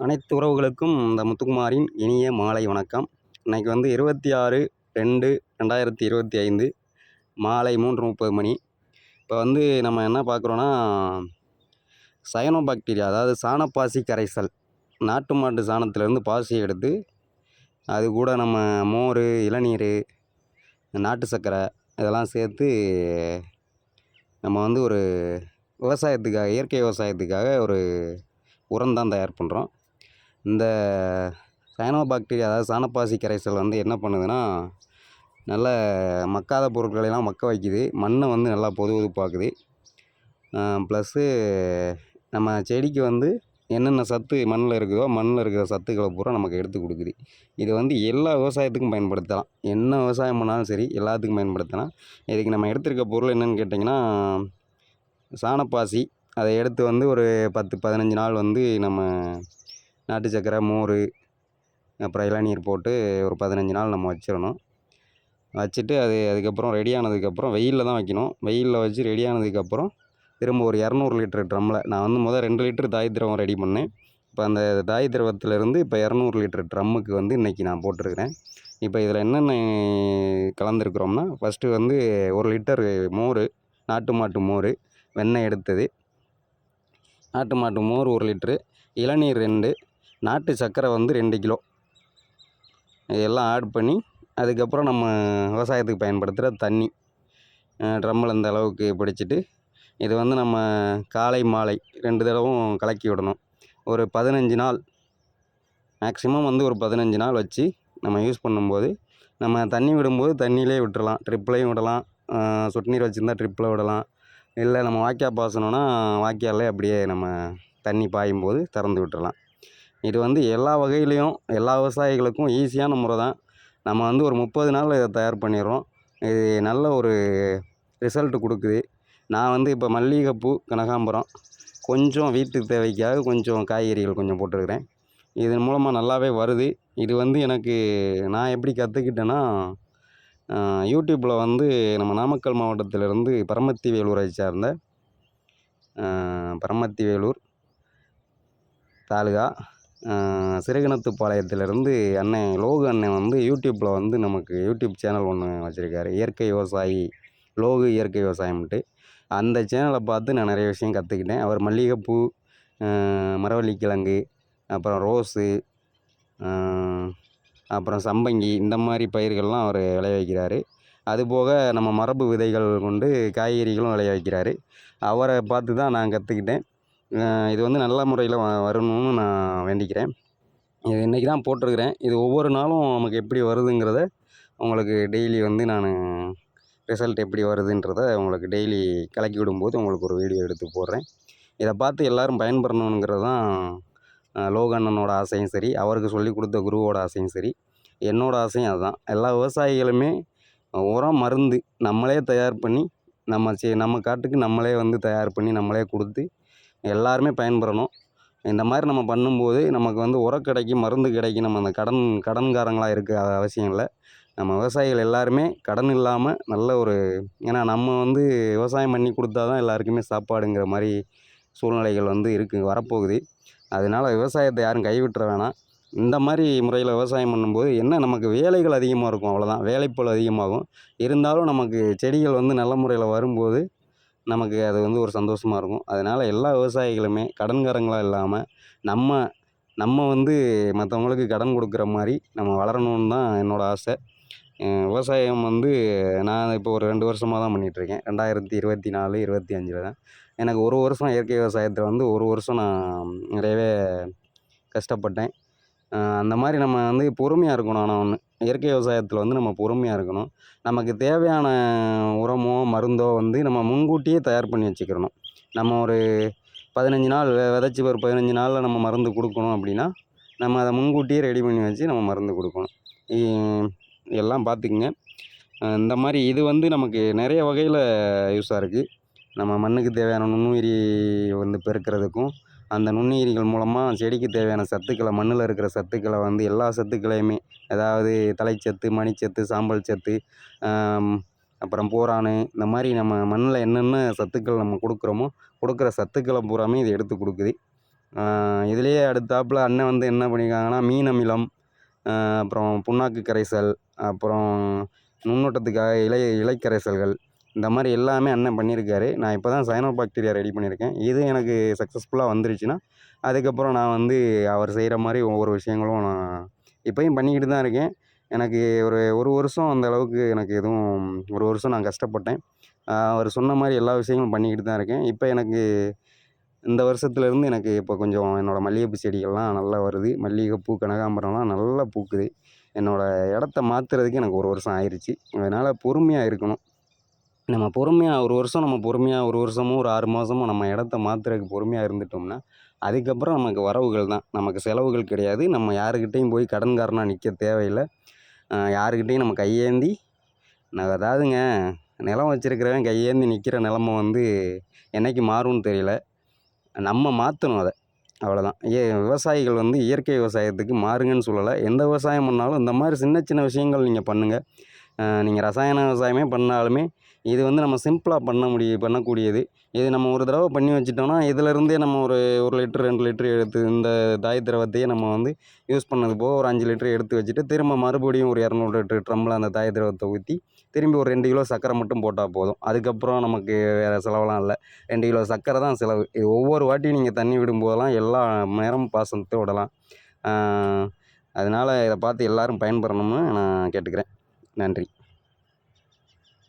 அனைத்து உறவுகளுக்கும் இந்த முத்துக்குமாரின் இனிய மாலை வணக்கம். இன்னைக்கு வந்து 26/2/2025 மாலை 3:30 மணி. இப்போ வந்து நம்ம என்ன பார்க்குறோன்னா, சயனோபாக்டீரியா அதாவது சாணப்பாசி கரைசல். நாட்டு மாட்டு சாணத்திலேருந்து பாசியை எடுத்து, அது கூட நம்ம மோர், இளநீர், நாட்டு சர்க்கரை இதெல்லாம் சேர்த்து நம்ம வந்து ஒரு விவசாயத்துக்காக, இயற்கை விவசாயத்துக்காக ஒரு உரம் தான் தயார் பண்ணுறோம். இந்த சயனோபாக்டீரியா அதாவது சாணப்பாசி கரைசல் வந்து என்ன பண்ணுதுன்னா, நல்ல மக்காத பொருட்களெல்லாம் மக்க வைக்குது. மண்ணை வந்து நல்லா பொதுபொதுப்பாக்குது. ப்ளஸ்ஸு நம்ம செடிக்கு வந்து என்னென்ன சத்து மண்ணில் இருக்குதோ, மண்ணில் இருக்கிற சத்துக்களை பூரா நமக்கு எடுத்து கொடுக்குது. இது வந்து எல்லா விவசாயத்துக்கும் பயன்படுத்தலாம். என்ன விவசாயம் பண்ணாலும் சரி, எல்லாத்துக்கும் பயன்படுத்தலாம். இதுக்கு நம்ம எடுத்திருக்க பொருள் என்னென்னு கேட்டிங்கன்னா, சாணப்பாசி. அதை எடுத்து வந்து ஒரு 10, 15 நாள் வந்து நம்ம நாட்டு சர்க்கரை, மோர், அப்புறம் இளநீர் போட்டு ஒரு 15 நாள் நம்ம வச்சிடணும். வச்சுட்டு அதுக்கப்புறம் ரெடி ஆனதுக்கப்புறம் வெயிலில் தான் வைக்கணும். வெயிலில் வச்சு ரெடி ஆனதுக்கப்புறம் திரும்ப ஒரு 200 லிட்டர் ட்ரம்மில் நான் வந்து 2 லிட்டர் தாய் திரவம் ரெடி பண்ணேன். இப்போ அந்த தாய் திரவத்திலேருந்து இப்போ 200 லிட்டர் ட்ரம்முக்கு வந்து இன்றைக்கி நான் போட்டிருக்கிறேன். இப்போ இதில் என்னென்ன கலந்துருக்குறோம்னா, ஃபஸ்ட்டு வந்து 1 லிட்டர் மோர், நாட்டு மாட்டு மோர், வெண்ணெய் எடுத்தது, நாட்டு மாட்டு மோர் 1 லிட்ரு, இளநீர் 2, நாட்டு சர்க்கரை வந்து 2 கிலோ இதெல்லாம் ஆட் பண்ணி, அதுக்கப்புறம் நம்ம விவசாயத்துக்கு பயன்படுத்துகிற தண்ணி ட்ரம்மில் இந்த அளவுக்கு பிடிச்சிட்டு, இது வந்து நம்ம காலை மாலை 2 தடவும் கலக்கி விடணும். ஒரு 15 நாள், மேக்ஸிமம் வந்து ஒரு 15 நாள் வச்சு நம்ம யூஸ் பண்ணும்போது, நம்ம தண்ணி விடும்போது தண்ணியிலே விட்டுறலாம். ட்ரிப்லையும் விடலாம், சொட்டு நீர் வச்சுருந்தா ட்ரிப்பில் விடலாம். இல்லை நம்ம வாய்க்கால் பாசனம்னா வாய்க்கால்லே அப்படியே நம்ம தண்ணி பாயும்போது திறந்து விட்டுறலாம். இது வந்து எல்லா வகையிலையும் எல்லா விவசாயிகளுக்கும் ஈஸியான முறை தான். நம்ம வந்து ஒரு 30 நாளில் இதை தயார் பண்ணிடுறோம். இது நல்ல ஒரு ரிசல்ட்டு கொடுக்குது. நான் வந்து இப்போ மல்லிகைப்பூ, கனகாம்பரம், கொஞ்சம் வீட்டு தேவைக்காக கொஞ்சம் காய்கறிகள் கொஞ்சம் போட்டிருக்கிறேன். இதன் மூலமாக நல்லாவே வருது. இது வந்து எனக்கு நான் எப்படி கற்றுக்கிட்டேன்னா, யூடியூப்பில் வந்து நம்ம நாமக்கல் மாவட்டத்திலேருந்து பரமத்தி வேலூரை சார்ந்த பரமத்தி வேலூர் தாலுகா சிறுகிணத்துப்பாளையத்திலேருந்து அண்ணன் லோகு அண்ணன் வந்து யூடியூப்பில் வந்து நமக்கு யூடியூப் சேனல் ஒன்று வச்சுருக்காரு. இயற்கை விவசாயி லோகு இயற்கை விவசாயம்ன்ட்டு. அந்த சேனலை பார்த்து நான் நிறைய விஷயம் கற்றுக்கிட்டேன். அவர் மல்லிகைப்பூ, மரவள்ளிக்கிழங்கு, அப்புறம் ரோஸு, அப்புறம் சம்பங்கி இந்த மாதிரி பயிர்கள்லாம் அவர் விளைய வைக்கிறாரு. அதுபோக நம்ம மரபு விதைகள் கொண்டு காய்கறிகளும் விளைய வைக்கிறாரு. அவரை பார்த்து தான் நான் கற்றுக்கிட்டேன். இது வந்து நல்ல முறையில் வரணும்னு நான் வேண்டிக்கிறேன். இது இன்றைக்கி தான் போட்டிருக்கிறேன். இது ஒவ்வொரு நாளும் நமக்கு எப்படி வருதுங்கிறத உங்களுக்கு டெய்லி வந்து நான் ரிசல்ட் எப்படி வருதுன்றத உங்களுக்கு டெய்லி கலக்கி விடும்போது உங்களுக்கு ஒரு வீடியோ எடுத்து போடுறேன். இதை பார்த்து எல்லோரும் பயன்பெறணுங்கிறது தான் லோகு அண்ணனோட ஆசையும் சரி, அவருக்கு சொல்லிக் கொடுத்த குருவோட ஆசையும் சரி, என்னோடய ஆசையும் அதுதான். எல்லா விவசாயிகளுமே உரம், மருந்து நம்மளே தயார் பண்ணி நம்ம காட்டுக்கு நம்மளே வந்து தயார் பண்ணி நம்மளே கொடுத்து எல்லாருமே பயன்பெறணும். இந்த மாதிரி நம்ம பண்ணும்போது நமக்கு வந்து உரம் கிடைக்கும், மருந்து கிடைக்கும். நம்ம அந்த கடன்காரங்களாக இருக்க அவசியம் இல்லை. நம்ம விவசாயிகள் எல்லாருமே கடன் இல்லாமல் நல்ல ஒரு ஏன்னா நம்ம வந்து விவசாயம் பண்ணி கொடுத்தா தான் எல்லாருக்குமே சாப்பாடுங்கிற மாதிரி சூழ்நிலைகள் வந்து வரப்போகுது. அதனால் விவசாயத்தை யாரும் கைவிட்டுற வேணாம். இந்த மாதிரி முறையில் விவசாயம் பண்ணும்போது என்ன நமக்கு வேலைகள் அதிகமாக இருக்கும், அவ்வளோதான். வேலைப்பளு அதிகமாகும். இருந்தாலும் நமக்கு செடிகள் வந்து நல்ல முறையில் வரும்போது நமக்கு அது வந்து ஒரு சந்தோஷமாக இருக்கும். அதனால் எல்லா விவசாயிகளுமே கடன்காரங்களாக இல்லாமல் நம்ம நம்ம வந்து மற்றவங்களுக்கு கடன் கொடுக்குற மாதிரி நம்ம வளரணும்னு தான் என்னோடய ஆசை. விவசாயம் வந்து நான் இப்போ ஒரு 2 வருஷமாக தான் பண்ணிகிட்ருக்கேன். 2024, 25 தான். எனக்கு ஒரு வருஷம் இயற்கை விவசாயத்தில் வந்து ஒரு வருஷம் நான் நிறையவே கஷ்டப்பட்டேன். அந்த மாதிரி நம்ம வந்து பொறுமையாக இருக்கணும். ஆனால் ஒன்று, இயற்கை விவசாயத்தில் வந்து நம்ம பொறுமையாக இருக்கணும். நமக்கு தேவையான உரமோ, மருந்தோ வந்து நம்ம முன்கூட்டியே தயார் பண்ணி வச்சுக்கிறணும். நம்ம ஒரு 15 நாள் விதைச்சி ஒரு 15 நாளில் நம்ம மருந்து கொடுக்கணும் அப்படின்னா, நம்ம அதை முன்கூட்டியே ரெடி பண்ணி வச்சு நம்ம மருந்து கொடுக்கணும். எல்லாம் பார்த்துக்குங்க. இந்த மாதிரி இது வந்து நமக்கு நிறைய வகையில் யூஸாக இருக்குது. நம்ம மண்ணுக்கு தேவையான நுண்ணுயிரி வந்து பெருக்கிறதுக்கும், அந்த நுண்ணுயிரிகள் மூலமாக செடிக்கு தேவையான சத்துக்களை, மண்ணில் இருக்கிற சத்துக்களை வந்து எல்லா சத்துக்களையுமே, அதாவது தழைச்சத்து, மணிச்சத்து, சாம்பல் சத்து, அப்புறம் போரானு, இந்த மாதிரி நம்ம மண்ணில் என்னென்ன சத்துக்கள் நம்ம கொடுக்குறோமோ, கொடுக்குற சத்துக்களை பூராமே இது எடுத்து கொடுக்குது. இதுலேயே அடுத்தாப்புல அண்ணன் வந்து என்ன பண்ணியிருக்காங்கன்னா மீன் அமிலம், அப்புறம் புண்ணாக்கு கரைசல், அப்புறம் நுண்ணூட்டத்துக்காக இலை கரைசல்கள், இந்த மாதிரி எல்லாமே அண்ணன் பண்ணியிருக்காரு. நான் இப்போ தான் சயனோபாக்டீரியா ரெடி பண்ணியிருக்கேன். இது எனக்கு சக்ஸஸ்ஃபுல்லாக வந்துருச்சுன்னா அதுக்கப்புறம் நான் வந்து அவர் செய்கிற மாதிரி ஒவ்வொரு விஷயங்களும் நான் இப்பயும் பண்ணிக்கிட்டு தான் இருக்கேன். எனக்கு ஒரு வருஷம் அந்த அளவுக்கு எனக்கு எதுவும் ஒரு வருஷம் நான் கஷ்டப்பட்டேன். அவர் சொன்ன மாதிரி எல்லா விஷயங்களும் பண்ணிக்கிட்டு தான் இருக்கேன். இப்போ எனக்கு இந்த வருஷத்துலேருந்து எனக்கு இப்போ கொஞ்சம் என்னோடய மல்லிகைப்பூ செடிகள்லாம் நல்லா வருது. மல்லிகைப்பூ, கனகாம்பரம்லாம் நல்லா பூக்குது. என்னோடய இடத்த மாற்றுறதுக்கு எனக்கு ஒரு வருஷம் ஆயிருச்சு. அதனால் பொறுமையாக இருக்கணும். நம்ம பொறுமையாக ஒரு வருஷம் நம்ம பொறுமையாக ஒரு வருஷமோ ஒரு 6 மாதமோ நம்ம இடத்த மாற்றுறதுக்கு பொறுமையாக இருந்துட்டோம்னா, அதுக்கப்புறம் நமக்கு வரவுகள் தான். நமக்கு செலவுகள் கிடையாது. நம்ம யாருக்கிட்டேயும் போய் கடன்காரனா நிற்க தேவையில்ல. யாருக்கிட்டேயும் நம்ம கையேந்தி அதாவதுங்க நிலம் வச்சிருக்கிறவன் கையேந்தி நிற்கிற நிலம வந்து என்னைக்கு மாறும்னு தெரியல. நம்ம மாற்றணும் அத. அவ்வளோதான். விவசாயிகள் வந்து இயற்கை விவசாயத்துக்கு மாறுங்கன்னு சொல்லலை. எந்த விவசாயம் பண்ணாலும் இந்த மாதிரி சின்ன சின்ன விஷயங்கள் நீங்கள் பண்ணுங்கள். நீங்கள் ரசாயன விவசாயமே பண்ணாலுமே இது வந்து நம்ம சிம்பிளாக பண்ணக்கூடியது. இது நம்ம ஒரு தடவை பண்ணி வச்சுட்டோம்னா இதிலேருந்தே நம்ம ஒரு 1 லிட்டர் 2 லிட்டர் எடுத்து இந்த தாய் திரவத்தையே நம்ம வந்து யூஸ் பண்ணது போக ஒரு 5 லிட்டர் எடுத்து வச்சுட்டு திரும்ப மறுபடியும் ஒரு 200 லிட்டர் ட்ரம்மில் அந்த தாய் திரவத்தை ஊற்றி திரும்பி ஒரு 2 கிலோ சர்க்கரை மட்டும் போட்டால் போதும். அதுக்கப்புறம் நமக்கு வேறு செலவெல்லாம் இல்லை. 2 கிலோ சர்க்கரை தான் செலவு. இது ஒவ்வொரு வாட்டியும் நீங்கள் தண்ணி விடும்போதெல்லாம் எல்லா நேரமும் பாசனத்தை விடலாம். அதனால் இதை பார்த்து எல்லோரும் பயன்பெறணும்னு நான் கேட்டுக்கிறேன். நன்றி.